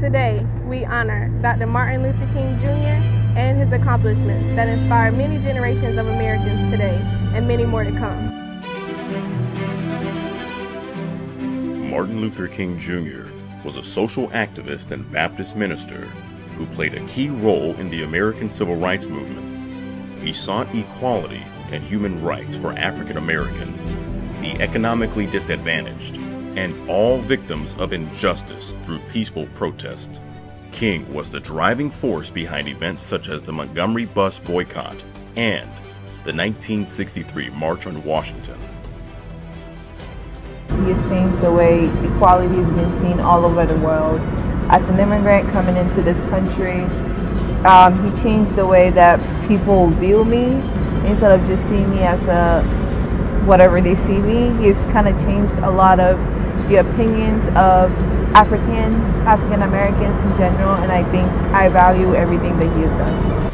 Today, we honor Dr. Martin Luther King Jr. and his accomplishments that inspire many generations of Americans today and many more to come. Martin Luther King Jr. was a social activist and Baptist minister who played a key role in the American Civil Rights Movement. He sought equality and human rights for African Americans, the economically disadvantaged, and all victims of injustice through peaceful protest. King was the driving force behind events such as the Montgomery bus boycott and the 1963 March on Washington. He has changed the way equality has been seen all over the world. As an immigrant coming into this country, he changed the way that people view me. Instead of just seeing me as a whatever they see me, he's kind of changed a lot of the opinions of African Americans in general, and I think I value everything that he has done.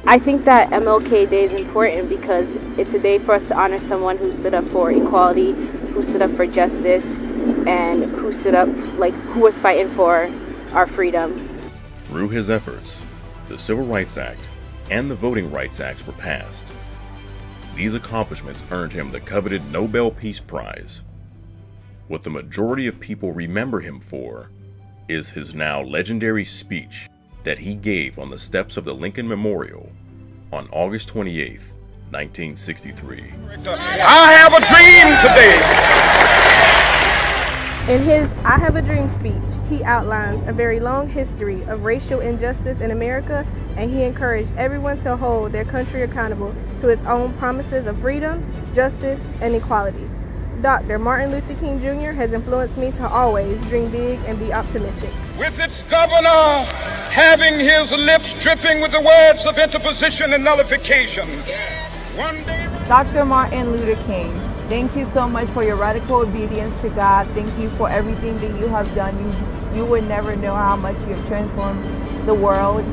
I think that MLK Day is important because it's a day for us to honor someone who stood up for equality, who stood up for justice, and who stood up, who was fighting for our freedom. Through his efforts, the Civil Rights Act and the Voting Rights Acts were passed. These accomplishments earned him the coveted Nobel Peace Prize. What the majority of people remember him for is his now legendary speech that he gave on the steps of the Lincoln Memorial on August 28, 1963. I have a dream today. In his I Have a Dream speech, he outlines a very long history of racial injustice in America, and he encouraged everyone to hold their country accountable to its own promises of freedom, justice, and equality. Dr. Martin Luther King Jr. has influenced me to always dream big and be optimistic. With its governor having his lips dripping with the words of interposition and nullification. One day... Dr. Martin Luther King, thank you so much for your radical obedience to God. Thank you for everything that you have done. You would never know how much you have transformed the world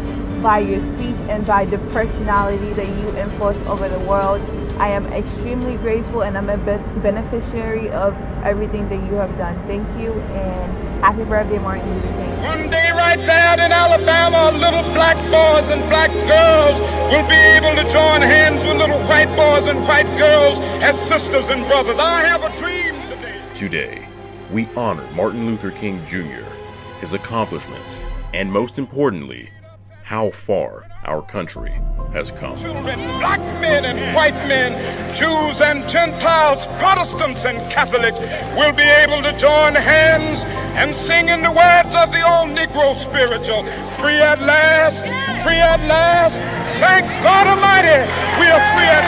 by your speech and by the personality that you enforce over the world. I am extremely grateful, and I'm a beneficiary of everything that you have done. Thank you, and happy birthday, Martin Luther King. One day right there in Alabama, little black boys and black girls will be able to join hands with little white boys and white girls as sisters and brothers. I have a dream today. Today, we honor Martin Luther King Jr., his accomplishments, and most importantly, how far our country has come. Children, black men and white men, Jews and Gentiles, Protestants and Catholics will be able to join hands and sing in the words of the old Negro spiritual. Free at last, free at last. Thank God Almighty, we are free at last.